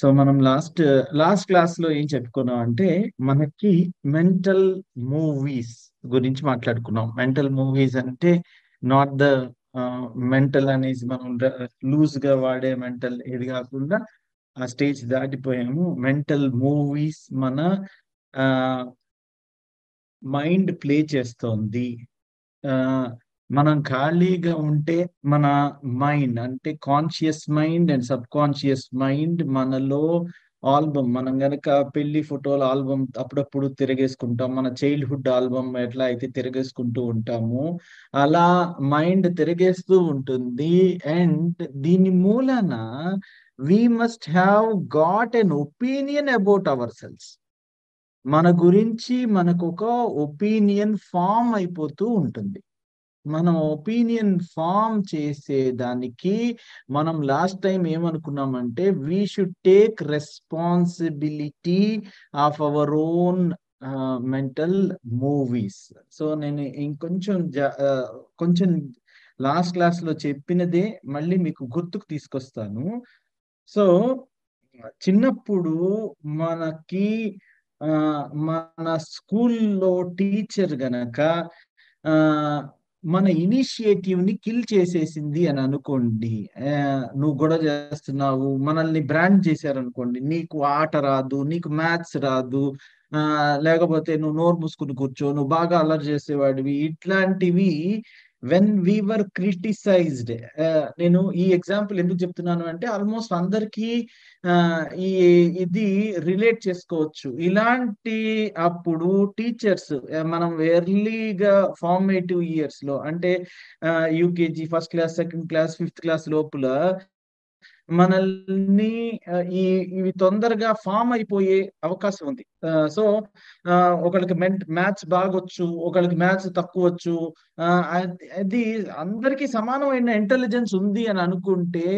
So మనం last class లో ఏం చెప్పుకున్నాం అంటే మనకి మెంటల్ మూవీస్ గురించి మాట్లాడుకున్నాం. మెంటల్ మూవీస్ అంటే నాట్ ద మెంటల్ అనేసి మనం లూజ్ గా వాడే మెంటల్ ఇది కాకుండా ఆ స్టేజ్ దాటిపోయాము. మెంటల్ మూవీస్ మన మైండ్ ప్లే చేస్తోంది. ఆ, మనం ఖాళీగా ఉంటే మన మైండ్ అంటే conscious mind and sub conscious mind మనలో ఆల్బమ్, మనం గనక పెళ్లి ఫోటోల ఆల్బమ్ అప్పుడప్పుడు తిరగేసుకుంటాం. మన చైల్డ్హుడ్ ఆల్బమ్ ఎట్లా అయితే తిరగేసుకుంటూ ఉంటాము, అలా మైండ్ తిరగేస్తూ ఉంటుంది. అండ్ దీని మూలన we must have got an opinion about ourselves. మన గురించి మనకు ఒక ఒపీనియన్ ఫామ్ అయిపోతూ ఉంటుంది. మనం ఒపీనియన్ ఫామ్ చేసేదానికి మనం లాస్ట్ టైం ఏమనుకున్నామంటే we should take responsibility of our own mental movies. So నేను ఇంకొంచెం కొంచెం లాస్ట్ క్లాస్ లో చెప్పినదే మళ్ళీ మీకు గుర్తుకు తీసుకొస్తాను. సో చిన్నప్పుడు మనకి ఆ, మన స్కూల్లో టీచర్ గనక ఆ, మన ఇనిషియేటివ్ ని కిల్ చేసేసింది అని అనుకోండి. ఆ, నువ్వు గొడవ చేస్తున్నావు, మనల్ని బ్రాండ్ చేశారనుకోండి, నీకు ఆట రాదు, నీకు మ్యాథ్స్ రాదు, ఆ లేకపోతే నువ్వు నోరు మూసుకుని కూర్చో, నువ్వు బాగా అల్లరి చేసేవాడివి, ఇట్లాంటివి వెన్ వీవర్ క్రిటిసైజ్డ్. నేను ఈ ఎగ్జాంపుల్ ఎందుకు చెప్తున్నాను అంటే ఆల్మోస్ట్ అందరికీ ఆ, ఈ ఇది రిలేట్ చేసుకోవచ్చు. ఇలాంటి అప్పుడు టీచర్స్, మనం ఎర్లీగా ఫార్మేటివ్ ఇయర్స్ లో అంటే UKG first class, second class, fifth class లోపల మనల్ని ఇవి తొందరగా ఫామ్ అయిపోయే అవకాశం ఉంది. సో ఒకళ్ళకి మ్యాథ్స్ బాగొచ్చు, ఒకళ్ళకి మ్యాథ్స్ తక్కువ వచ్చు. అది అందరికీ సమానమైన ఇంటెలిజెన్స్ ఉంది అని అనుకుంటే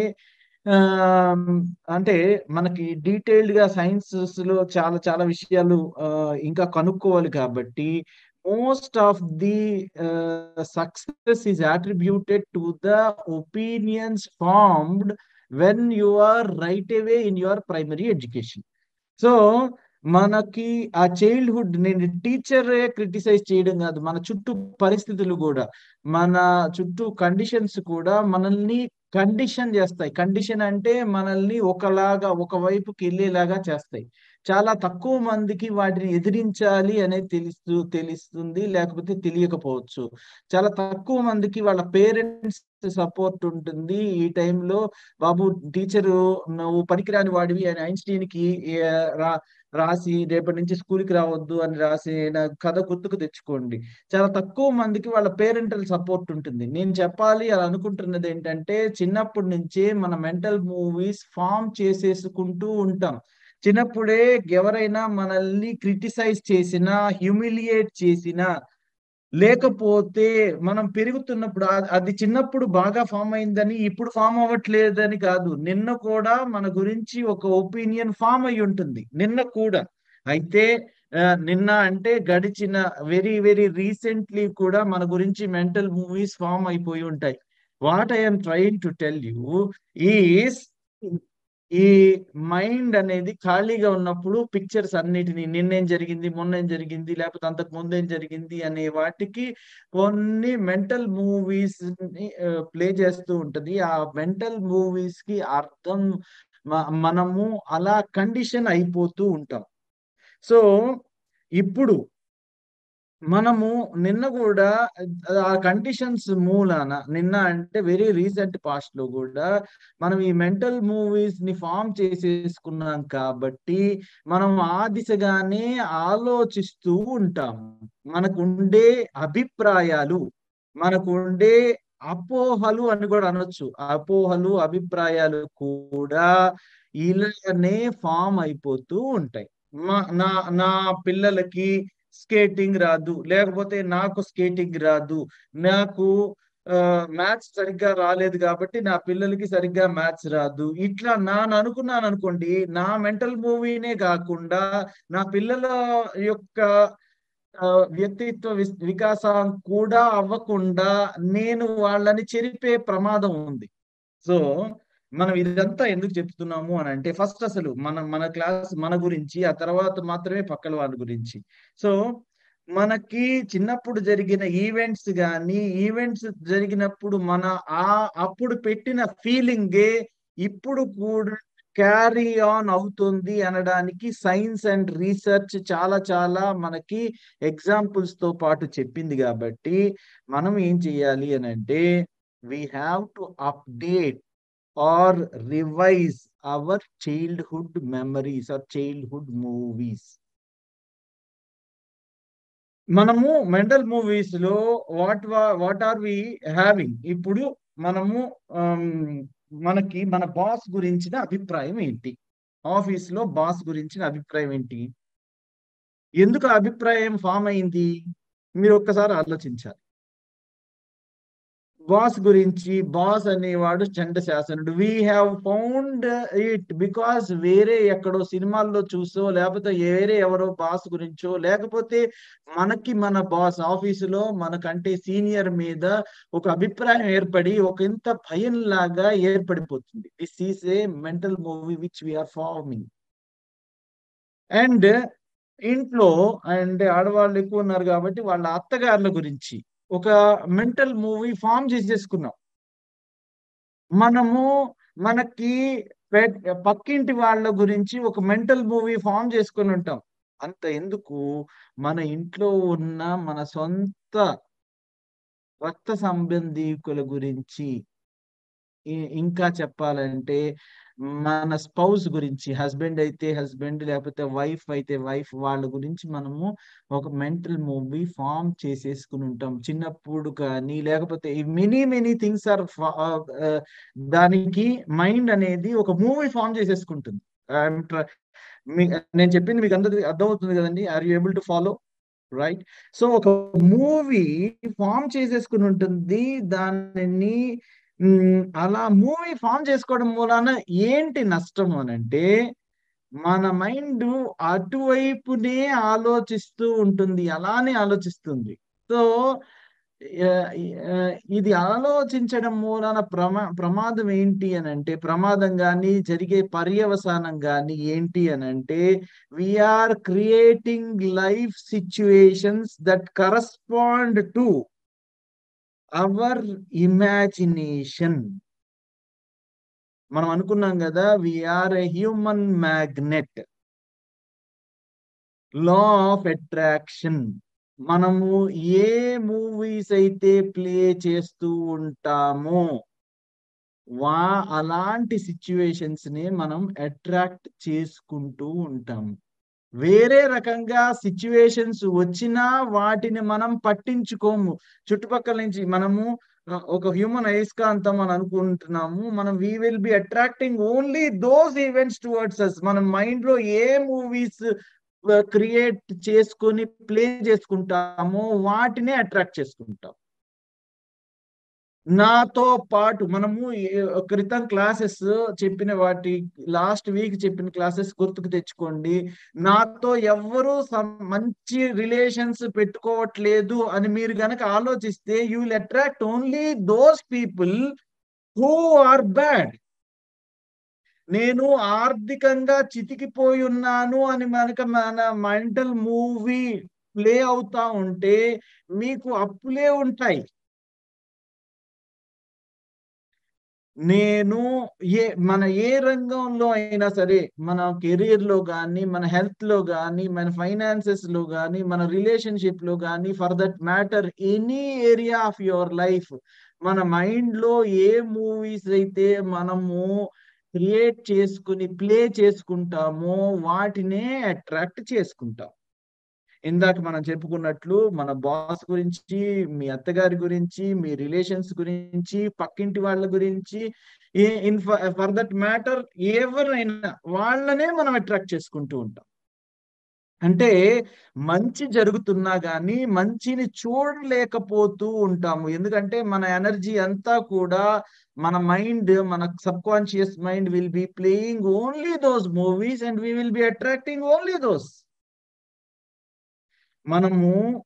ఆ అంటే మనకి డీటెయిల్డ్ గా సైన్సెస్ లో చాలా చాలా విషయాలు ఇంకా కనుక్కోవాలి. కాబట్టి most of the success is attributed to the opinions formed when you are right away in your primary education. So మనకి ఆ చైల్డ్హుడ్, నేను టీచరే క్రిటిసైజ్ చేయడం కాదు, మన చుట్టూ పరిస్థితులు కూడా, మన చుట్టూ కండిషన్స్ కూడా మనల్ని కండిషన్ చేస్తాయి. కండిషన్ అంటే మనల్ని ఒకలాగా ఒకవైపుకి వెళ్ళేలాగా చేస్తాయి. చాలా తక్కువ మందికి వాటిని ఎదిరించాలి అనేది తెలుస్తుంది, లేకపోతే తెలియకపోవచ్చు. చాలా తక్కువ మందికి వాళ్ళ పేరెంట్స్ సపోర్ట్ ఉంటుంది. ఈ టైంలో బాబు టీచరు నువ్వు పనికిరాని వాడివి అని ఐన్స్టీన్ కి రాసి రేపటి నుంచి స్కూల్కి రావద్దు అని రాసిన కథ గుర్తుకు తెచ్చుకోండి. చాలా తక్కువ మందికి వాళ్ళ పేరెంటల్ సపోర్ట్ ఉంటుంది. నేను చెప్పాలి అని అనుకుంటున్నది ఏంటంటే చిన్నప్పటి నుంచే మన మెంటల్ మూవీస్ ఫామ్ చేసేసుకుంటూ ఉంటాం. చిన్నప్పుడే ఎవరైనా మనల్ని క్రిటిసైజ్ చేసినా, హ్యూమిలియేట్ చేసినా, లేకపోతే మనం పెరుగుతున్నప్పుడు అది చిన్నప్పుడు బాగా ఫామ్ అయిందని ఇప్పుడు ఫామ్ అవ్వట్లేదని కాదు, నిన్న కూడా మన గురించి ఒక ఒపీనియన్ ఫామ్ అయి ఉంటుంది, నిన్న కూడా. అయితే నిన్న అంటే గడిచిన వెరీ వెరీ రీసెంట్లీ కూడా మన గురించి మెంటల్ మూవీస్ ఫామ్ అయిపోయి ఉంటాయి. What I'm trying to tell you is, ఈ మైండ్ అనేది ఖాళీగా ఉన్నప్పుడు పిక్చర్స్ అన్నిటిని నిన్నేం జరిగింది, మొన్నేం జరిగింది, లేకపోతే అంతకు ముందేం జరిగింది అనే వాటికి కొన్ని మెంటల్ మూవీస్ ని ప్లే చేస్తూ ఉంటది. ఆ మెంటల్ మూవీస్ కి అర్థం మనము అలా కండిషన్ అయిపోతూ ఉంటాం. సో ఇప్పుడు మనము నిన్న కూడా ఆ కండిషన్స్ మూలాన, నిన్న అంటే వెరీ రీసెంట్ పాస్ట్ లో కూడా మనం ఈ మెంటల్ మూవీస్ ని ఫామ్ చేసేసుకున్నాం. కాబట్టి మనం ఆ దిశగానే ఆలోచిస్తూ ఉంటాము. మనకు ఉండే అభిప్రాయాలు, మనకు ఉండే అపోహలు అని కూడా అనొచ్చు, అపోహలు అభిప్రాయాలు కూడా ఇలానే ఫామ్ అయిపోతూ ఉంటాయి. నా నా పిల్లలకి స్కేటింగ్ రాదు, లేకపోతే నాకు స్కేటింగ్ రాదు, నాకు మ్యాథ్స్ సరిగ్గా రాలేదు కాబట్టి నా పిల్లలకి సరిగ్గా మ్యాథ్స్ రాదు, ఇట్లా అనుకున్నాను అనుకోండి. నా మెంటల్ మూవీనే కాకుండా నా పిల్లల యొక్క వ్యక్తిత్వ వికాసం కూడా అవ్వకుండా నేను వాళ్ళని చెరిపే ప్రమాదం ఉంది. సో మనం ఇదంతా ఎందుకు చెప్తున్నాము అని అంటే, ఫస్ట్ అసలు మన క్లాస్ మన గురించి, ఆ తర్వాత మాత్రమే పక్కల వాళ్ళ గురించి. సో మనకి చిన్నప్పుడు జరిగిన ఈవెంట్స్ గాని, ఈవెంట్స్ జరిగినప్పుడు అప్పుడు పెట్టిన ఫీలింగే ఇప్పుడు కూడా క్యారీ ఆన్ అవుతుంది అనడానికి సైన్స్ అండ్ రీసెర్చ్ చాలా చాలా మనకి ఎగ్జాంపుల్స్ తో పాటు చెప్పింది. కాబట్టి మనం ఏం చేయాలి అని అంటే, we have to update or revise our childhood memories or childhood movies. మనము మెంటల్ మూవీస్ లో వాట్ ఆర్ వి హ్యావింగ్ ఇప్పుడు మనము ఆమ్, మనకి మన బాస్ గురించిన అభిప్రాయం ఏంటి? ఆఫీస్ లో బాస్ గురించిన అభిప్రాయం ఏంటి? ఎందుకు ఆ అభిప్రాయం ఫామ్ అయింది? మీరు ఒక్కసారి ఆలోచించాలి. బాస్ గురించి, బాస్ అనేవాడు చండ శాసనుడు. We have found it because వేరే ఎక్కడో సినిమాల్లో చూసో, లేకపోతే వేరే ఎవరో బాస్ గురించో, లేకపోతే మనకి మన బాస్ ఆఫీసులో మనకంటే సీనియర్ మీద ఒక అభిప్రాయం ఏర్పడి ఒక ఇంత భయం లాగా ఏర్పడిపోతుంది. This is a mental movie which we are forming. And ఇంట్లో అండ్ ఆడవాళ్ళు ఎక్కువ ఉన్నారు కాబట్టి వాళ్ళ అత్తగారుల గురించి ఒక మెంటల్ మూవీ ఫామ్ చేసేసుకున్నాం మనము. మనకి పక్కింటి వాళ్ళ గురించి ఒక మెంటల్ మూవీ ఫామ్ చేసుకుని ఉంటాం. అంత ఎందుకు, మన ఇంట్లో ఉన్న మన సొంత రక్త సంబంధీకుల గురించి, ఇంకా చెప్పాలంటే మన స్పౌస్ గురించి, హస్బెండ్ అయితే హస్బెండ్, లేకపోతే వైఫ్ అయితే వైఫ్, వాళ్ళ గురించి మనము ఒక మెంటల్ మూవీ ఫామ్ చేసేసుకుని ఉంటాం చిన్నప్పుడు. కానీ లేకపోతే మెనీ మెనీ థింగ్స్ ఆర్ దానికి మైండ్ అనేది ఒక మూవీ ఫామ్ చేసేసుకుంటుంది. I'm try- నేను చెప్పింది మీకు అందరికి అర్థమవుతుంది కదండి? Are you able to follow? Right. So ఒక మూవీ ఫామ్ చేసేసుకుని ఉంటుంది. దానిని అలా మూవీ ఫామ్ చేసుకోవడం మూలాన ఏంటి నష్టం అని అంటే, మన మైండ్ అటువైపునే ఆలోచిస్తూ ఉంటుంది, అలానే ఆలోచిస్తుంది. సో ఆ, ఆ, ఇది ఆలోచించడం మూలాన ప్రమాదం ఏంటి అని అంటే, ప్రమాదం కానీ జరిగే పర్యవసానం కానీ ఏంటి అని అంటే, we're creating life situations that correspond to our imagination. మనం అనుకున్నాం కదా, we're a human magnet, law of attraction. మనము ఏ మూవీస్ అయితే ప్లే చేస్తూ ఉంటామో వా అలాంటి సిచ్యువేషన్స్ ని మనం అట్రాక్ట్ చేసుకుంటూ ఉంటాము. వేరే రకంగా సిచ్యువేషన్స్ వచ్చినా వాటిని మనం పట్టించుకోము. చుట్టుపక్కల నుంచి మనము ఒక హ్యూమన్ అయస్కాంతం అని అనుకుంటున్నాము. మనం we will be attracting only those events towards us. మన మైండ్ లో ఏ మూవీస్ క్రియేట్ చేసుకొని ప్లే చేసుకుంటామో వాటినే అట్రాక్ట్ చేసుకుంటాం. నాతో పాటు మనము క్రితం క్లాసెస్ చెప్పిన వాటి, లాస్ట్ వీక్ చెప్పిన క్లాసెస్ గుర్తుకు తెచ్చుకోండి. నాతో ఎవ్వరూ మంచి రిలేషన్స్ పెట్టుకోవట్లేదు అని మీరు గనక ఆలోచిస్తే, you will attract only those people who are bad. నేను ఆర్థికంగా చితికిపోయి ఉన్నాను అని మన మెంటల్ మూవీ ప్లే అవుతా ఉంటే మీకు అప్పులే ఉంటాయి. నేను ఏ రంగంలో అయినా సరే, మన కెరీర్ లో కానీ, మన హెల్త్ లో కానీ, మన ఫైనాన్సెస్ లో కానీ, మన రిలేషన్షిప్ లో కానీ, for that matter any area of your life, మన మైండ్ లో ఏ మూవీస్ అయితే మనము క్రియేట్ చేసుకుని ప్లే చేసుకుంటామో వాటినే అట్రాక్ట్ చేసుకుంటాం. ఇందాక మనం చెప్పుకున్నట్లు మన బాస్ గురించి, మీ అత్తగారి గురించి, మీ రిలేషన్స్ గురించి, పక్కింటి వాళ్ళ గురించి, ఫర్ దట్ మ్యాటర్ ఎవరైనా వాళ్ళనే మనం అట్రాక్ట్ చేసుకుంటూ ఉంటాం. అంటే మంచి జరుగుతున్నా గానీ మంచిని చూడలేకపోతూ ఉంటాము. ఎందుకంటే మన ఎనర్జీ అంతా కూడా మన sub conscious mind will be playing only those movies and we will be attracting only those. మనము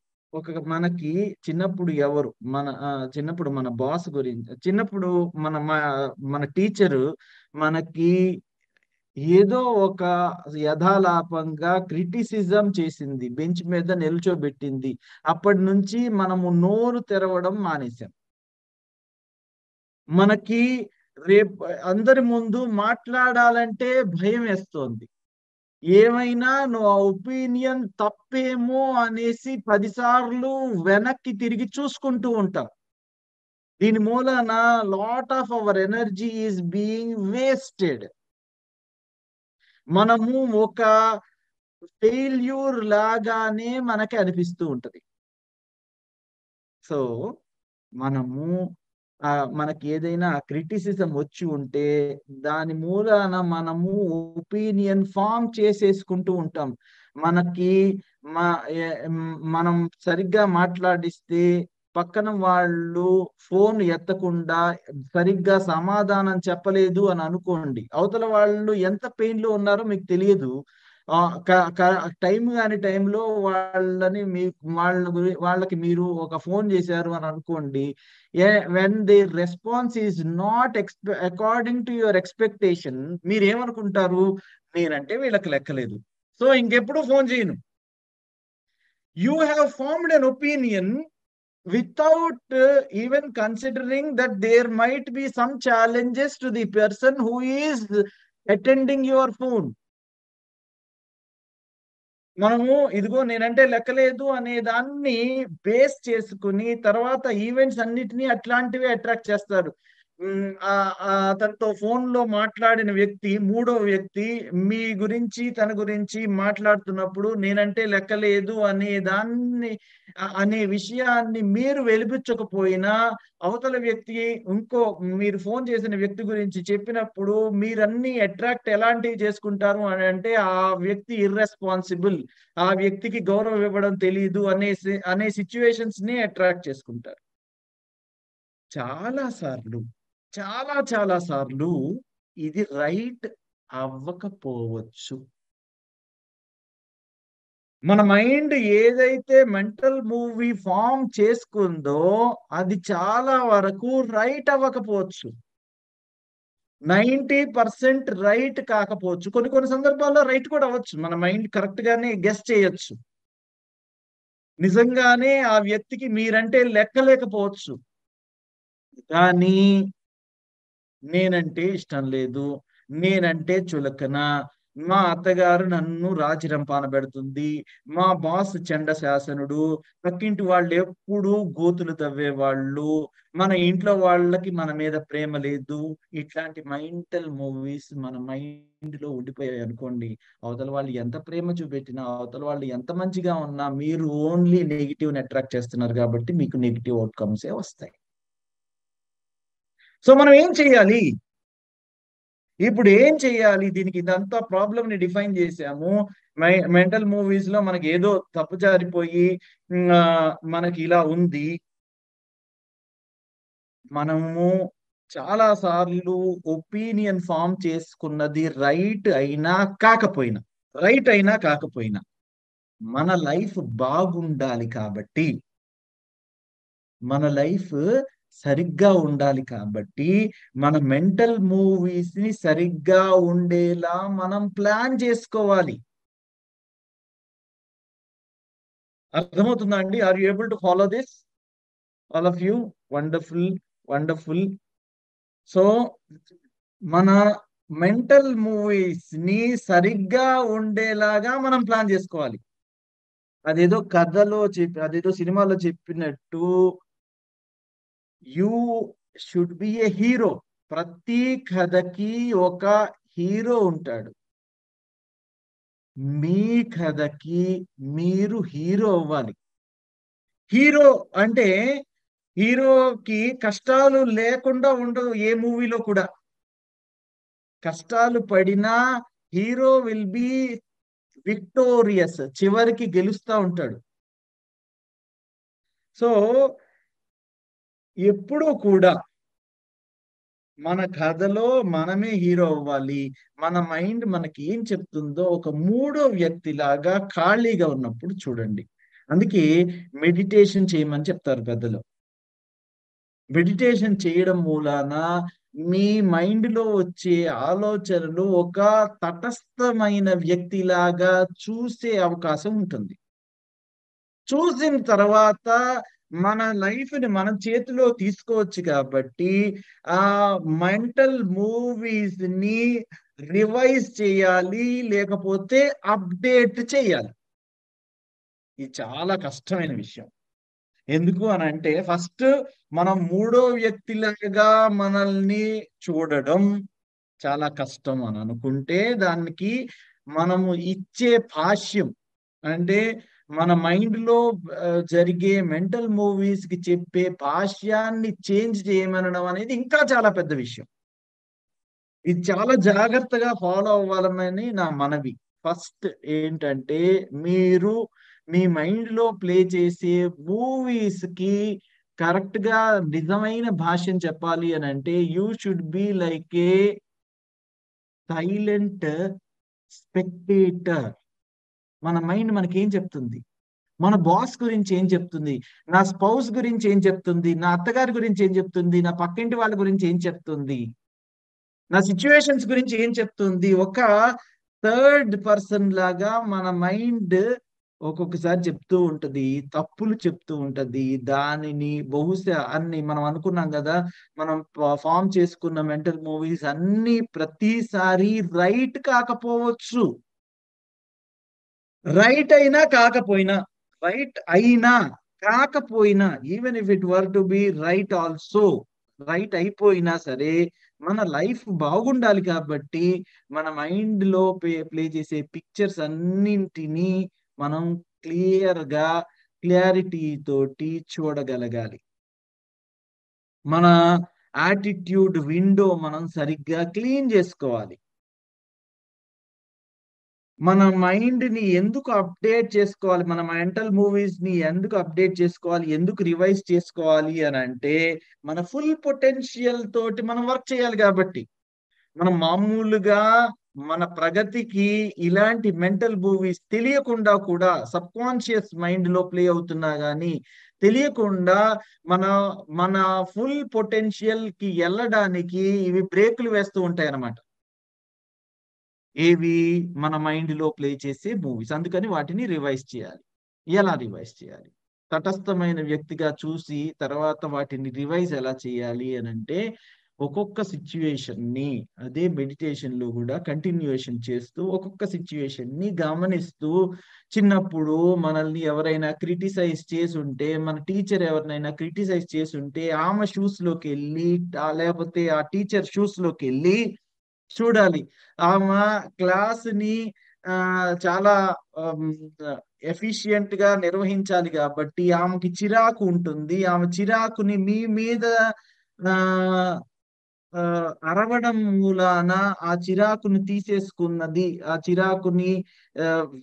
మనకి చిన్నప్పుడు ఎవరు చిన్నప్పుడు మన బాస్ గురించి, చిన్నప్పుడు మన టీచరు మనకి ఏదో ఒక యథాలాపంగా క్రిటిసిజం చేసింది, బెంచ్ మీద నిల్చోబెట్టింది. అప్పటి నుంచి మనము నోరు తెరవడం మానేశాం. మనకి రేపు అందరి ముందు మాట్లాడాలంటే భయం వేస్తోంది. ఏమైనా నువ్వు ఆ ఒపీనియన్ తప్పేమో అనేసి 10 సార్లు వెనక్కి తిరిగి చూసుకుంటూ ఉంటాం. దీని మూలాన lot of our energy is being wasted. మనము ఒక ఫెయిల్యూర్ లాగానే మనకి అనిపిస్తూ ఉంటది. సో మనము మనకి ఏదైనా క్రిటిసిజం వచ్చి ఉంటే దాని మూలాన మనము ఒపీనియన్ ఫామ్ చేసేసుకుంటూ ఉంటాం. మనకి మనం సరిగ్గా మాట్లాడిస్తే పక్కన వాళ్ళు ఫోన్ ఎత్తకుండా సరిగ్గా సమాధానం చెప్పలేదు అని అనుకోండి, అవతల వాళ్ళు ఎంత పెయిన్ లో ఉన్నారో మీకు తెలియదు. టైం కాని టైంలో వాళ్ళకి మీరు ఒక ఫోన్ చేశారు అని అనుకోండి. When the response is not according to your expectation, మీరు ఏమనుకుంటారు? నేనంటే వీళ్ళకి లెక్కలేదు, సో ఇంకెప్పుడు ఫోన్ చేయను. You have formed an opinion without even considering that there might be some challenges to the person who is attending your phone. మనము ఇదిగో నేనంటే లెక్కలేదు అనే దాన్ని బేస్ చేసుకుని తర్వాత ఈవెంట్స్ అన్నిటినీ అట్లాంటివే అట్రాక్ట్ చేస్తారు. తనతో ఫోన్ లో మాట్లాడిన వ్యక్తి, మూడో వ్యక్తి మీ గురించి తన గురించి మాట్లాడుతున్నప్పుడు నేనంటే లెక్కలేదు అనే విషయాన్ని మీరు వెలిపించకపోయినా అవతల వ్యక్తి మీరు ఫోన్ చేసిన వ్యక్తి గురించి చెప్పినప్పుడు మీరన్నీ అట్రాక్ట్ ఎలాంటివి చేసుకుంటారు అని అంటే, ఆ వ్యక్తి ఇర్రెస్పాన్సిబుల్, ఆ వ్యక్తికి గౌరవం ఇవ్వడం తెలియదు అనే సిచ్యువేషన్స్ ని అట్రాక్ట్ చేసుకుంటారు. చాలా సార్లు చాలా సార్లు ఇది రైట్ అవ్వకపోవచ్చు. మన మైండ్ ఏదైతే మెంటల్ మూవీ ఫామ్ చేసుకుందో అది చాలా వరకు రైట్ అవ్వకపోవచ్చు. 90% రైట్ కాకపోవచ్చు. కొన్ని సందర్భాల్లో రైట్ కూడా అవ్వచ్చు. మన మైండ్ కరెక్ట్ గానే గెస్ చేయొచ్చు. నిజంగానే ఆ వ్యక్తికి మీరంటే లెక్కలేకపోవచ్చు. కానీ నేనంటే ఇష్టం లేదు, నేనంటే చులకన, మా అత్తగారు నన్ను రాచిరంపాన పెడుతుంది, మా బాస్ చెండ శాసనుడు, పక్కింటి వాళ్ళు ఎప్పుడు గోతులు తవ్వేవాళ్ళు, మన ఇంట్లో వాళ్ళకి మన మీద ప్రేమ లేదు. ఇట్లాంటి మెంటల్ మూవీస్ మన మైండ్ లో ఉండిపోయాయి అనుకోండి, అవతల వాళ్ళు ఎంత ప్రేమ చూపెట్టినా, అవతల వాళ్ళు ఎంత మంచిగా ఉన్నా మీరు ఓన్లీ నెగిటివ్ ని అట్రాక్ట్ చేస్తున్నారు కాబట్టి మీకు నెగిటివ్ అవుట్కమ్సే వస్తాయి. సో మనం ఏం చెయ్యాలి? ఇప్పుడు ఏం చెయ్యాలి? దీనికి ఇదంతా ప్రాబ్లమ్ ని డిఫైన్ చేసాము. మెంటల్ మూవీస్ లో మనకి ఏదో తప్పు జారిపోయి మనకి ఇలా ఉంది. మనము చాలా సార్లు ఒపీనియన్ ఫామ్ చేసుకున్నది రైట్ అయినా కాకపోయినా మన లైఫ్ బాగుండాలి కాబట్టి, మన లైఫ్ సరిగ్గా ఉండాలి కాబట్టి మన మెంటల్ మూవీస్ ని సరిగ్గా ఉండేలా మనం ప్లాన్ చేసుకోవాలి. అర్థమవుతుందా అండి? Are you able to follow this all of you? Wonderful. So మన మెంటల్ మూవీస్ ని సరిగ్గా ఉండేలాగా మనం ప్లాన్ చేసుకోవాలి. అదేదో సినిమాలో చెప్పినట్టు you should be a hero. ప్రతి కథకి ఒక హీరో ఉంటాడు. మీ కథకి మీరు హీరో అవ్వాలి. హీరో అంటే హీరోకి కష్టాలు లేకుండా ఉండదు. ఏ మూవీలో కూడా కష్టాలు పడినా హీరో విల్ బి విక్టోరియస్, చివరికి గెలుస్తా ఉంటాడు. సో ఎప్పుడూ కూడా మన కథలో మనమే హీరో అవ్వాలి. మన మైండ్ మనకి ఏం చెప్తుందో ఒక మూడో వ్యక్తి లాగా ఖాళీగా ఉన్నప్పుడు చూడండి. అందుకే మెడిటేషన్ చేయమని చెప్తారు పెద్దలు. మెడిటేషన్ చేయడం మూలాన మీ మైండ్‌లో వచ్చే ఆలోచనలు ఒక తటస్థమైన వ్యక్తిలాగా చూసే అవకాశం ఉంటుంది. చూసిన తర్వాత మన లైఫ్‌ని మన చేతిలో తీసుకోవచ్చు కాబట్టి, మెంటల్ మూవీస్‌ని రివైజ్ చేయాలి. లేకపోతే అప్‌డేట్ చేయాలి. ఇది చాలా కష్టమైన విషయం. ఎందుకు అనంటే ఫస్ట్ మనం మూడో వ్యక్తిలాగా మనల్ని చూడడం చాలా కష్టం అని అనుకుంటే, దానికి మనము ఇచ్చే భాష్యం అంటే మన మైండ్‌లో జరిగే మెంటల్ మూవీస్‌కి చెప్పే భాష్యాన్ని చేంజ్ చేయమనడం అనేది ఇంకా చాలా పెద్ద విషయం. ఇది చాలా జాగ్రత్తగా ఫాలో అవ్వాలని నా మనవి. ఫస్ట్ ఏంటంటే, మీరు మీ మైండ్‌లో ప్లే చేసే మూవీస్‌కి కరెక్ట్‌గా నిజమైన భాష్యం చెప్పాలి అనంటే, you should be like A silent spectator. మన మైండ్ మనకేం చెప్తుంది? మన బాస్ గురించి ఏం చెప్తుంది? నా స్పౌస్ గురించి ఏం చెప్తుంది? నా అత్తగారి గురించి ఏం చెప్తుంది? నా పక్కింటి వాళ్ళ గురించి ఏం చెప్తుంది? నా సిట్యుయేషన్స్ గురించి ఏం చెప్తుంది? ఒక థర్డ్ పర్సన్ లాగా మన మైండ్ ఒక్కొక్కసారి చెప్తూ ఉంటది. తప్పులు చెప్తూ ఉంటది. దానిని బహుశా మనం అనుకున్నాం గదా! మనం ఫార్మ్ చేసుకున్న మెంటల్ మూవీస్ అన్నీ ప్రతిసారి రైట్ కాకపోవచ్చు. రైట్ అయినా కాకపోయినా, రైట్ అయినా కాకపోయినా, even if it were to be right also, right అయిపోయినా సరే, మన లైఫ్ బాగుండాలి కాబట్టి, మన మైండ్‌లో ప్లే చేసే పిక్చర్స్ అన్నింటిని మనం క్లియర్‌గా, క్లారిటీ తోటి చూడగలగాలి. మన యాటిట్యూడ్ విండో మనం సరిగ్గా క్లీన్ జేసుకోవాలి. మన మైండ్‌ని ఎందుకు అప్‌డేట్ చేసుకోవాలి? మన మెంటల్ మూవీస్‌ని ఎందుకు అప్‌డేట్ చేసుకోవాలి? ఎందుకు రివైజ్ చేసుకోవాలి అనంటే, మన ఫుల్ పొటెన్షియల్ తోటి మనం వర్క్ చేయాలి గాబట్టి. మనం మామూలుగా మన ప్రగతికి ఇలాంటి మెంటల్ మూవీస్ తెలియకుండా కూడా సబ్‌కాన్షియస్ మైండ్‌లో ప్లే అవుతున్నా గానీ, తెలియకుండా మన మన ఫుల్ పొటెన్షియల్‌కి ఎళ్ళడానికి ఇవి బ్రేకులు వేస్తూ ఉంటాయన్నమాట. ఏవి మన మైండ్‌లో ప్లే చేసే మూవీస్. అందుకని వాటిని రివైజ్ చేయాలి. ఎలా రివైజ్ చేయాలి? తటస్థమైన వ్యక్తిగా చూసి తర్వాత వాటిని రివైజ్ ఎలా చేయాలి అనంటే, ఒక్కొక్క సిట్యుయేషన్‌ని అదే మెడిటేషన్‌లో గూడా కంటిన్యూయేషన్ చేస్తూ, ఒక్కొక్క సిట్యుయేషన్‌ని గమనిస్తూ, చిన్నప్పుడు మనల్ని ఎవరైనా క్రిటిసైజ్ చేసుంటే, మన టీచర్ ఎవరినైనా క్రిటిసైజ్ చేసుంటే, ఆమె షూస్‌లోకెళ్ళి లేపోతే ఆ టీచర్ షూస్‌లోకెళ్ళి చూడాలి. ఆమా క్లాస్‌ని చాలా ఆహ్, హ్మ్. ఎఫిషియంట్‌గా నిర్వహించాలి గాబట్టి, ఆమెకి చిరాకు ఉంటుంది. ఆమె చిరాకుని మీ మీద ఆహ్, అరవడం మూలాన ఆ చిరాకుని తీసేసుకున్నది. ఆ చిరాకుని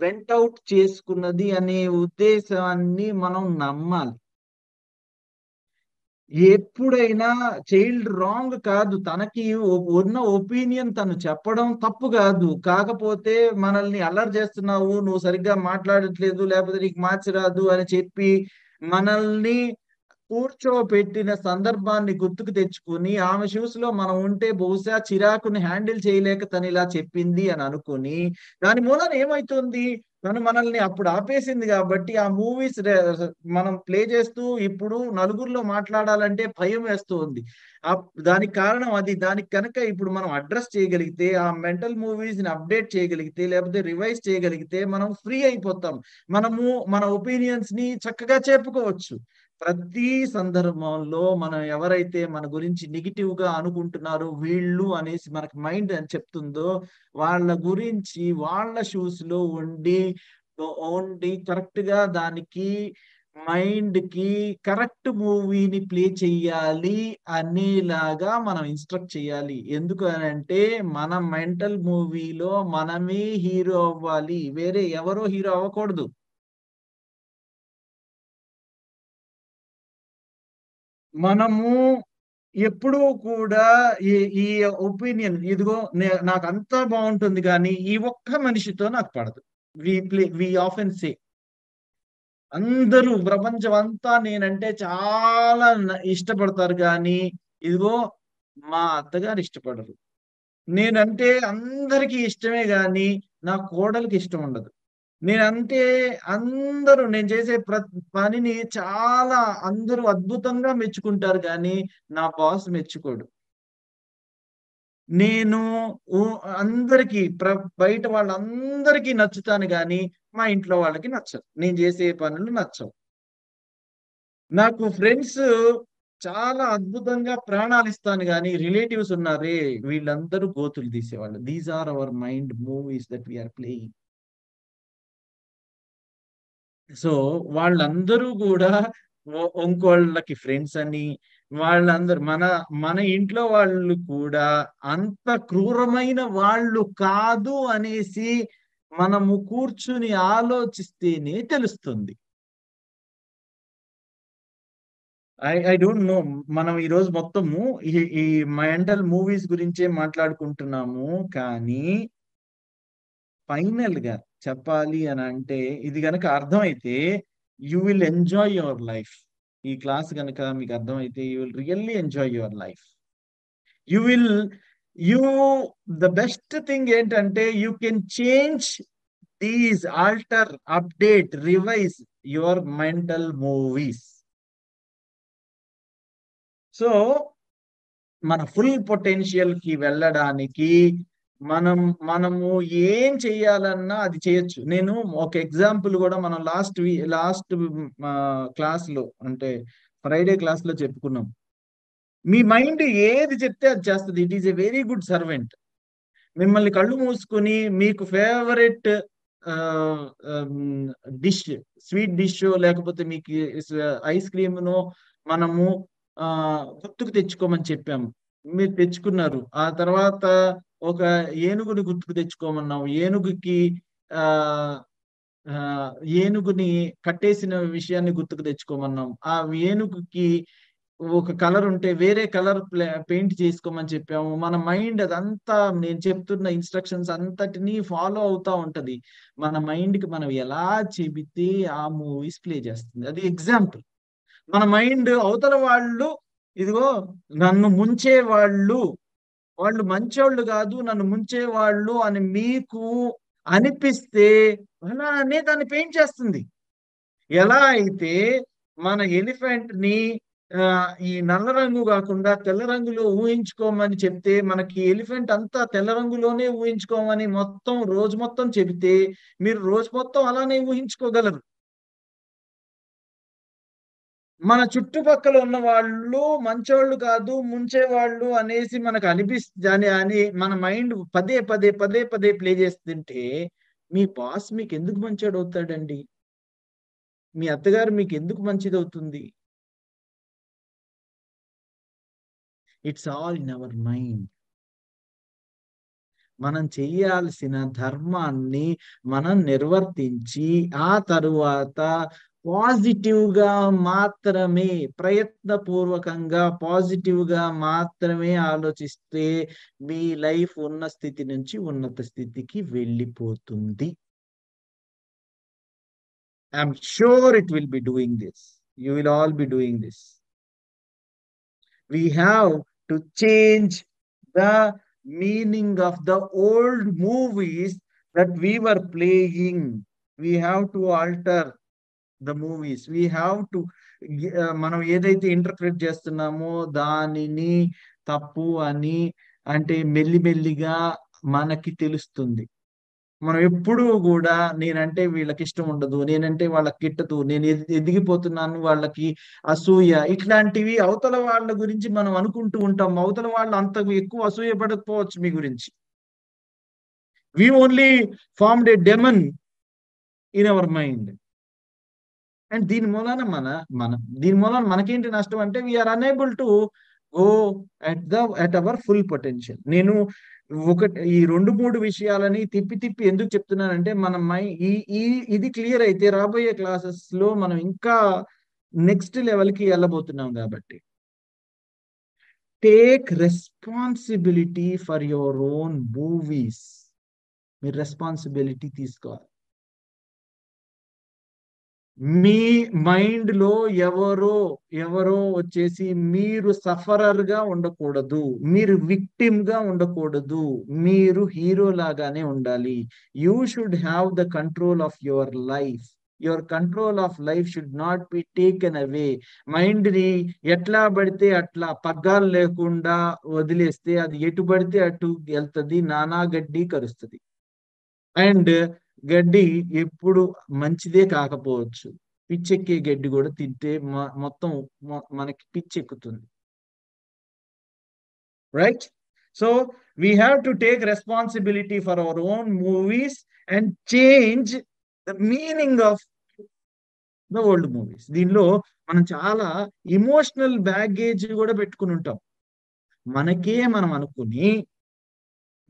వెంట్ ఔట్ చేసుకున్నది అనే ఉద్దేశాన్ని మనం నమ్మాలి. ఎప్పుడైనా చైల్డ్ రాంగ్ కాదు. తనకి ఉన్న ఒపీనియన్ తను చెప్పడం తప్పు గాదు. కాకపోతే మనల్ని అల్లరి చేస్తున్నావు, నువ్వు సరిగ్గా మాట్లాడట్లేదు, లేపోతే నీకు మ్యాథ్స్ రాదు అని చెప్పి మనల్ని కూర్చోపెట్టిన సందర్భాన్ని గుర్తుకు తెచ్చుకొని, ఆమె షూస్‌లో మనం ఉంటే బహుశా చిరాకుని హ్యాండిల్ చేయలేక తనిలా చెప్పింది అని అనుకోని, దాని మూలాన ఏమైతుంది? తను మనల్ని అప్పుడు ఆపేసింది గాబట్టి, ఆ మూవీస్ మనం ప్లే చేస్తూ ఇప్పుడు నలుగురిలో మాట్లాడాలంటే భయం వేస్తూ ఉంది. దానికి కారణం అది. దానికి కనుక ఇప్పుడు మనం అడ్రెస్ చేయగలిగితే, ఆ మెంటల్ మూవీస్‌ని అప్‌డేట్ చేయగలిగితే, లేపోతే రివైజ్ చేయగలిగితే మనం ఫ్రీ అయిపోతాం. మనము మన ఒపీనియన్స్‌ని చక్కగా చెప్పుకోవచ్చు. ప్రతి సందర్భంలో మనం ఎవరైతే మన గురించి నెగెటివ్‌గా అనుకుంటున్నారో వీళ్ళు అనేసి మనకి మైండ్ అని చెప్తుందో, వాళ్ళ గురించి వాళ్ళ షూస్‌లో ఉండి కరెక్ట్‌గా దానికి మైండ్‌కి కరెక్ట్ మూవీని ప్లే చెయ్యాలి అనేలాగా మనం ఇన్‌స్ట్రక్ట్ చేయాలి. ఎందుకు అనంటే మన మెంటల్ మూవీలో మనమే హీరో అవ్వాలి. వేరే ఎవరో హీరో అవ్వకూడదు. మనము ఎప్పుడూ కూడా ఈ ఈ ఒపీనియన్ ఇదిగో నాకంతా బావుంటుంది గానీ, ఈ ఒక్క మనిషితో నాకు పడదు. వి ఆఫెన్ సే అందరూ ప్రపంచం అంతా నేనంటే చాలా ఇష్టపడతారు, కానీ ఇదిగో మా అత్తగారు ఇష్టపడరు. నేనంటే అందరికీ ఇష్టమే గాని నా కోడలికి ఇష్టం ఉండదు. నేనంటే అందరూ నేను చేసే పనిని చాలా అందరూ అద్భుతంగా మెచ్చుకుంటారు గానీ నా బాస్ మెచ్చుకోడు. నేను ఉ అందరికి బయట వాళ్ళందరికీ నచ్చుతాను గానీ మా ఇంట్లో వాళ్ళకి నచ్చదు. నేను చేసే పనులు నచ్చవు. నాకు ఫ్రెండ్స్ చాలా అద్భుతంగా ప్రాణాలిస్తాను గానీ రిలేటివ్స్ ఉన్నారే, వీళ్ళందరూ గోతులు తీసేవాళ్ళు. These are our mind movies that we are playing. So, వాళ్ళందరూ గూడా ఇంకోళ్ళకి ఫ్రెండ్స్ అని, వాళ్ళందరూ మన మన ఇంట్లో వాళ్ళు కూడా అంత క్రూరమైన వాళ్ళు కాదు అనేసి మనము కూర్చుని ఆలోచిస్తేనే తెలుస్తుంది. I don't know. మనం ఈరోజు మొత్తము ఈ ఈ మెంటల్ మూవీస్ గురించే మాట్లాడుకుంటున్నాము. కానీ ఫైనల్‌గా చెప్పాలి అనంటే ఇది గనక అర్థమైతే you will enjoy your life. ఈ క్లాస్ గనక మీకు అర్థమైతే you will really enjoy your life. You will you the best thing ఏంటంటే you can change these, alter, update, revise your mental movies. So మన ఫుల్ పొటెన్షియల్‌కి వెళ్ళడానికి మనం మనము ఏం చేయాలన్నా అది చేయొచ్చు. నేను ఒక ఎగ్జాంపుల్ గూడా మనం లాస్ట్ క్లాస్‌లో అంటే ఫ్రైడే క్లాస్‌లో చెప్పుకున్నాం. మీ మైండ్ ఏది చెప్తే అది చేస్తది. It is a very good servant. మిమ్మల్ని కళ్ళు మూసుకొని మీకు ఫేవరెట్ ఆహ్, హ్మ్, డిష్, స్వీట్ డిషో లేకపోతే మీకు ఐస్ క్రీమ్‌నో మనము గుర్తుకు తెచ్చుకోమని చెప్పాము. మీరు తెచ్చుకున్నారు. ఆ తర్వాత ఒక ఏనుగుని గుర్తుకు తెచ్చుకోమన్నాం. ఆహ్, ఆహ్, ఏనుగుని కట్టేసిన విషయాన్ని గుర్తుకు తెచ్చుకోమన్నాం. ఆ ఏనుగుకి ఒక కలర్ ఉంటే వేరే కలర్ పెయింట్ చేసుకోమని చెప్పాము. మన మైండ్ అదంతా నేను చెప్తున్న ఇన్‌స్ట్రక్షన్స్ అంతటిని ఫాలో అవుతా ఉంటది. మన మైండ్‌కి మనం ఎలా చెబితే ఆ మూవీస్ ప్లే చేస్తుంది. అది ఎగ్జాంపుల్. మన మైండ్ అవతల వాళ్ళు ఇదిగో నన్ను ముంచేవాళ్ళు, వాళ్ళు మంచోళ్ళు గాదు, నన్ను ముంచేవాళ్ళు అని మీకు అనిపిస్తే అలానే దాన్ని పెయింట్ చేస్తుంది. ఎలా అయితే మన ఎలిఫెంట్‌ని ఈ నల్ల రంగు గాకుండా తెల్ల రంగులో ఊహించుకోమని చెప్తే, మనకి ఎలిఫెంట్ అంతా తెల్ల రంగులోనే ఊహించుకోమని మొత్తం రోజు మొత్తం చెబితే, మీరు రోజు మొత్తం అలానే ఊహించుకోగలరు. మన చుట్టుపక్కల ఉన్న వాళ్ళు మంచోళ్ళు కాదు, ముంచేవాళ్ళు అనేసి మనకు అని మన మైండ్ పదే పదే ప్లే చేస్తుంటే, మీ బాస్ మీకెందుకు మంచోడవుతాడండి? మీ అత్తగారు మీకెందుకు మంచిదవుతుంది? It's all in our mind. మనం చేయాల్సిన ధర్మాన్ని మనం నిర్వర్తించి, ఆ తరువాత పాజిటివ్‌గా మాత్రమే, ప్రయత్నపూర్వకంగా పాజిటివ్‌గా మాత్రమే ఆలోచిస్తే, మీ లైఫ్ ఉన్న స్థితి నుంచి ఉన్నత స్థితికి వెళ్ళిపోతుంది. I'm sure it will be doing this. You will all be doing this. We have to change the meaning of the old movies that we were playing. We have to alter the movies. We have to మనం ఏదైతే interpret చేస్తున్నామో దానిని తప్పు అని అంటే మెల్లిమెల్లిగా మనకి తెలుస్తుంది. మనం ఎప్పుడూ గూడా నేనంటే వీళ్ళకిష్టం ఉండదు. నేనంటే వాళ్ళకి గిట్టదు. నేను ఎదిగిపోతున్నాను, వాళ్ళకి అసూయ ఇట్లాంటివి అవతల వాళ్ళ గురించి మనం అనుకుంటూ ఉంటాం. అవతల వాళ్ళు అంత ఎక్కువ అసూయ పడకపోవచ్చు మీ గురించి. We only formed a demon in our mind. And మన దీని మూలాన మనకేంటి నష్టం అంటే we are unable to go at our full potential. నేను ఈ 2, 3 విషయాలని తిప్పి ఎందుకు చెప్తున్నానంటే మన మై ఈ ఈ ఇది క్లియర్ అయితే రాబోయే క్లాసెస్‌లో మనం ఇంకా నెక్స్ట్ లెవెల్‌కి ఎళ్ళబోతున్నాం గాబట్టి. Take responsibility for your own movies. మీరు రెస్పాన్సిబిలిటీ తీసుకోవాలి. మీ మైండ్ లో ఎవరో ఎవరో వచ్చేసి మీరు సఫరర్ గా ఉండకూడదు, మీరు విక్టిమ్ గా ఉండకూడదు, మీరు హీరో లాగానే ఉండాలి. You should have the control of your life. Your control of life should not be taken away. Mind ని ఎట్లా పడితే అట్లా పగ్గాలు లేకుండా వదిలేస్తే అది ఎటు పడితే అటు వెళ్తుంది, నానా గడ్డి కరుస్తుంది. అండ్ గడ్డి ఎప్పుడు మంచిదే కాకపోవచ్చు. పిచ్చెక్కే గడ్డి కూడా తింటే మొత్తం మనకి పిచ్చెక్కుతుంది. Right? So we have to take responsibility for our own movies and change the meaning of the old movies. దీనిలో మనం చాలా ఇమోషనల్ బ్యాగేజ్ కూడా పెట్టుకుని ఉంటాం. మనం అనుకుని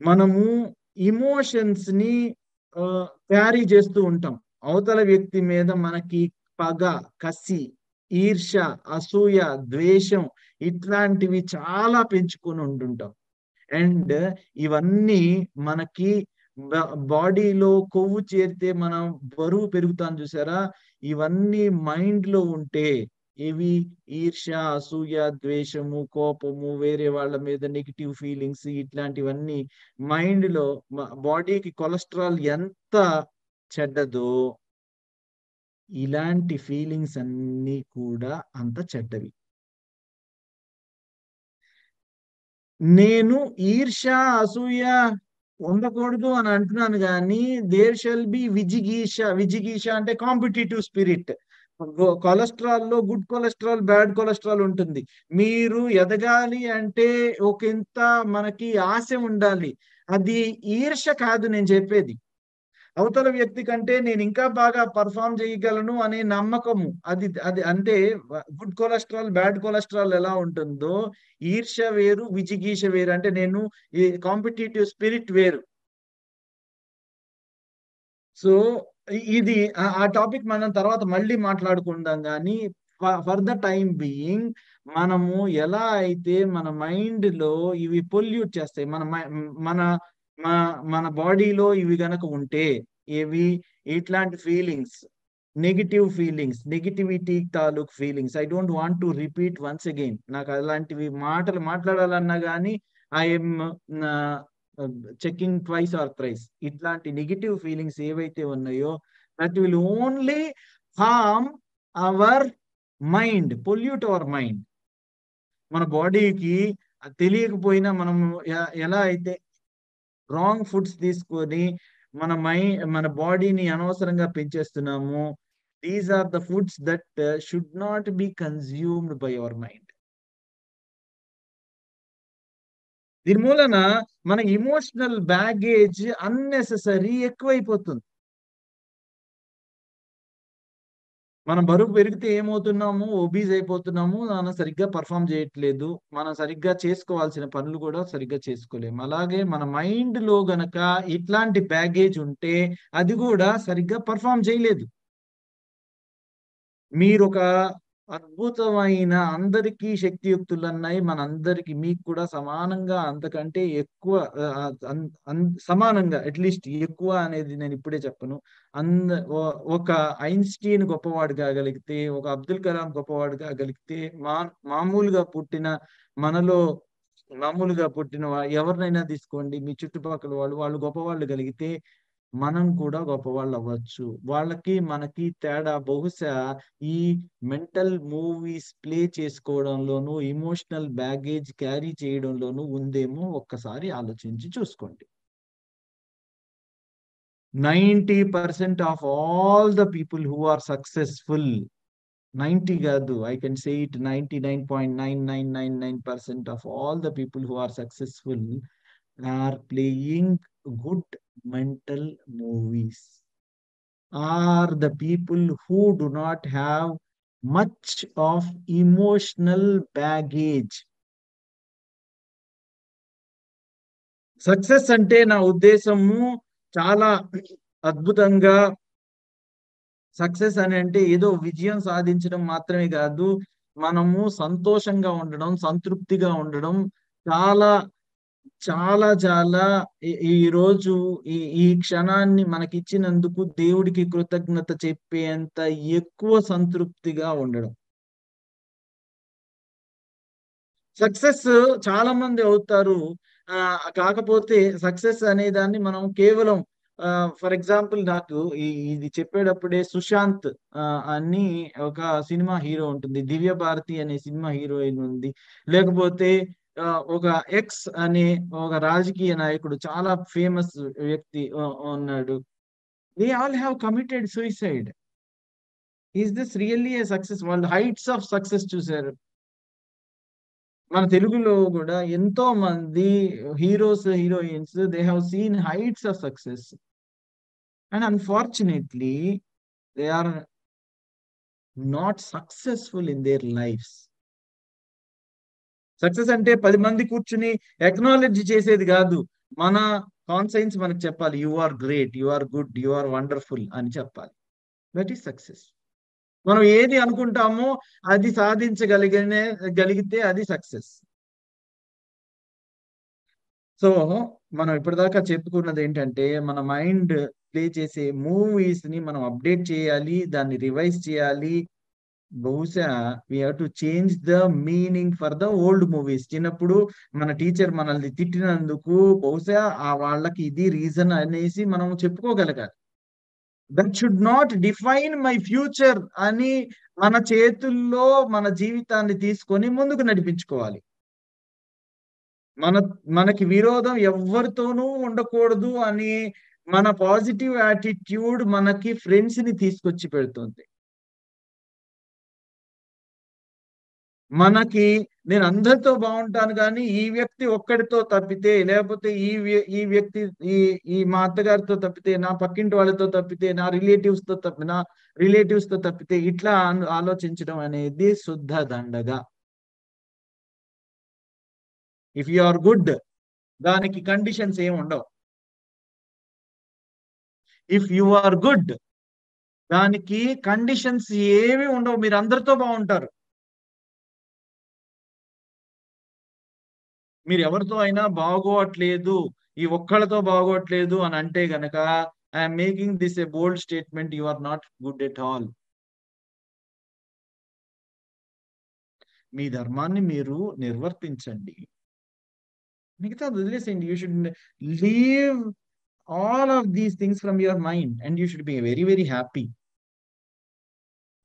మనము ఇమోషన్స్ ని క్యారీ చేస్తూ ఉంటాం. అవతల వ్యక్తి మీద మనకి పగ, కసి, ఈర్ష, అసూయ, ద్వేషం ఇట్లాంటివి చాలా పెంచుకొని ఉంటుంటాం. అండ్ ఇవన్నీ మనకి బాడీలో కొవ్వు చేరితే మనం బరువు పెరుగుతాం చూసారా, ఇవన్నీ మైండ్ లో ఉంటే ఇవి ఈర్ష్య, అసూయ, ద్వేషము, కోపము, వేరే వాళ్ళ మీద నెగిటివ్ ఫీలింగ్స్ ఇట్లాంటివన్నీ మైండ్ లో బాడీకి కొలెస్ట్రాల్ ఎంత చెడ్డదో ఇలాంటి ఫీలింగ్స్ అన్నీ కూడా అంత చెడ్డవి. నేను ఈర్ష, అసూయ ఉండకూడదు అని అంటున్నాను కానీ దేర్ షల్ బి విజిగీష. విజిగీష అంటే కాంపిటేటివ్ స్పిరిట్. కొలెస్ట్రాల్ లో గుడ్ కొలెస్ట్రాల్, బ్యాడ్ కొలెస్ట్రాల్ ఉంటుంది. మీరు ఎదగాలి అంటే ఒకంత మనకి ఆశ ఉండాలి. అది ఈర్ష కాదు నేను చెప్పేది. అవతల వ్యక్తి కంటే నేను ఇంకా బాగా పర్ఫామ్ చేయగలను అనే నమ్మకము. అది అది అంటే గుడ్ కొలెస్ట్రాల్, బ్యాడ్ కొలెస్ట్రాల్ ఎలా ఉంటుందో ఈర్ష వేరు, విజిగీష వేరు. అంటే నేను ఈ కాంపిటేటివ్ స్పిరిట్ వేరు. సో ఇది ఆ టాపిక్ మనం తర్వాత మళ్ళీ మాట్లాడుకుందాం. కానీ ఫర్ ద టైం బీయింగ్ మనము ఎలా అయితే మన మైండ్ లో ఇవి పొల్యూట్ చేస్తాయి, మన మన బాడీలో ఇవి గనక ఉంటే ఏవి ఇట్లాంటి feelings, negative feelings, negativity taluk feelings. I don't want to repeat once again. నాకు అలాంటివి మాటలు మాట్లాడాలన్నా కానీ I'm checking twice or thrice. ఇట్లాంటి నెగిటివ్ ఫీలింగ్స్ ఏవైతే ఉన్నాయో that will only harm our mind, pollute our mind. మన బాడీకి తెలియకపోయినా మనం ఎలా అయితే రాంగ్ ఫుడ్స్ తీసుకొని మన బాడీని అనవసరంగా పెంచేస్తున్నాము, these are the foods that should not be consumed by our mind. దీని మూలన మన ఇమోషనల్ బ్యాగేజ్ అన్నెసెసరీ ఎక్కువైపోతుంది. మనం బరువు పెరిగితే ఏమవుతున్నాము, ఒబీస్ అయిపోతున్నాము, మనం సరిగ్గా పర్ఫామ్ చేయట్లేదు, మనం సరిగ్గా చేసుకోవాల్సిన పనులు కూడా సరిగ్గా చేసుకోలేము. అలాగే మన మైండ్ లో గనక ఇట్లాంటి బ్యాగేజ్ ఉంటే అది కూడా సరిగ్గా పర్ఫామ్ చేయలేదు. మీరు ఒక అద్భుతమైన, అందరికీ శక్తియుక్తులు అన్నాయి, మనందరికి మీకు కూడా సమానంగా అంతకంటే ఎక్కువ సమానంగా అట్లీస్ట్ ఎక్కువ అనేది నేను ఇప్పుడే చెప్పను. అంద ఒక ఐన్స్టీన్ గొప్పవాడు కాగలిగితే, ఒక అబ్దుల్ కలాం గొప్పవాడు కాగలిగితే, మామూలుగా పుట్టిన మనలో మామూలుగా పుట్టిన ఎవరినైనా తీసుకోండి, మీ చుట్టుపక్కల వాళ్ళు గొప్పవాళ్ళు కలిగితే మనం కూడా గొప్పవాళ్ళు అవ్వచ్చు. వాళ్ళకి మనకి తేడా బహుశా ఈ మెంటల్ మూవీస్ ప్లే చేసుకోవడంలోనూ, ఇమోషనల్ బ్యాగేజ్ క్యారీ చేయడంలోనూ ఉందేమో ఒక్కసారి ఆలోచించి చూసుకోండి. 90% of all the people who are successful, 90 కాదు, I can say it 99.9999% of all the people who are successful are playing good mental movies, are the people who do not have much of emotional baggage. Success అంటే నా ఉద్దేశము చాలా అద్భుతంగా, success అని అంటే ఏదో విజయం సాధించడం మాత్రమే కాదు, మనము సంతోషంగా ఉండడం, సంతృప్తిగా ఉండడం, చాలా చాలా చాలా ఈ రోజు ఈ ఈ క్షణాన్ని మనకిచ్చినందుకు దేవుడికి కృతజ్ఞత చెప్పేంత ఎక్కువ సంతృప్తిగా ఉండడం. సక్సెస్ చాలా మంది అవుతారు. కాకపోతే సక్సెస్ అనే దాన్ని మనం కేవలం ఫర్ ఎగ్జాంపుల్ నాకు ఇది చెప్పేటప్పుడే సుశాంత్ అని ఒక సినిమా హీరో ఉంటుంది. దివ్య భారతి అనే సినిమా హీరోయిన్ ఉంది. లేకపోతే ఒక ఎక్స్ అనే ఒక రాజకీయ నాయకుడు చాలా ఫేమస్ వ్యక్తి ఉన్నాడు. They all have committed suicide. Is this really a success? వాళ్ళు హైట్స్ ఆఫ్ సక్సెస్ చూసారు. మన తెలుగులో కూడా ఎంతో మంది heroes, heroines they have seen heights of success and unfortunately they are not successful in their lives. Success అంటే 10 మంది కూర్చుని ఎక్నాలెడ్జ్ చేసేది కాదు. మన కాన్సైన్స్ మనకు చెప్పాలి. You are great, you are good, you are wonderful అని చెప్పాలి. That is success. మనం ఏది అనుకుంటామో అది గలిగితే అది సక్సెస్. సో మనం ఇప్పటిదాకా చెప్పుకున్నది ఏంటంటే మన మైండ్ ప్లే చేసే మూవీస్ ని మనం అప్డేట్ చేయాలి, దాన్ని రివైజ్ చేయాలి. బహుశా we have to change the meaning for the old movies. చిన్నప్పుడు మన టీచర్ మనల్ని తిట్టినందుకు బహుశా వాళ్ళకి ఇది రీజన్ అనేసి మనం చెప్పుకోగలగాలి. That should not define my future అని మన చేతుల్లో మన జీవితాన్ని తీసుకొని ముందుకు నడిపించుకోవాలి. మన మనకి విరోధం ఎవ్వరితోనూ ఉండకూడదు అని మన పాజిటివ్ యాటిట్యూడ్ మనకి ఫ్రెండ్స్ ని తీసుకొచ్చి పెడుతుంది. మనకి నేను అందరితో బాగుంటాను కానీ ఈ వ్యక్తి ఒక్కడితో తప్పితే, లేకపోతే ఈ వ్యక్తి ఈ ఈ మా అత్తగారితో తప్పితే, నా పక్కింటి వాళ్ళతో తప్పితే, నా రిలేటివ్స్ తో తప్పితే ఇట్లా ఆలోచించడం అనేది శుద్ధ దండగా. ఇఫ్ యు ఆర్ గుడ్ దానికి కండిషన్స్ ఏమి ఉండవు. ఇఫ్ యు ఆర్ గుడ్ దానికి కండిషన్స్ ఏమి ఉండవు. మీరు అందరితో బాగుంటారు. మీరు ఎవరితో అయినా బాగోట్లేదు, ఈ ఒక్కళ్ళతో బాగోట్లేదు అని అంటే గనక I'm making this a bold statement, you are not good at all. మీ ధర్మాన్ని మీరు నిర్వర్తించండి, మిగతా వదిలేసేయండి. You should leave all of these things from your mind and you should be very very happy.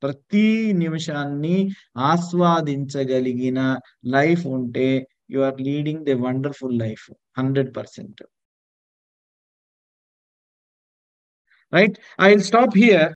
ప్రతి నిమిషాన్ని ఆస్వాదించగలిగిన లైఫ్ ఉంటే you are leading the wonderful life 100%. Right? I'll stop here.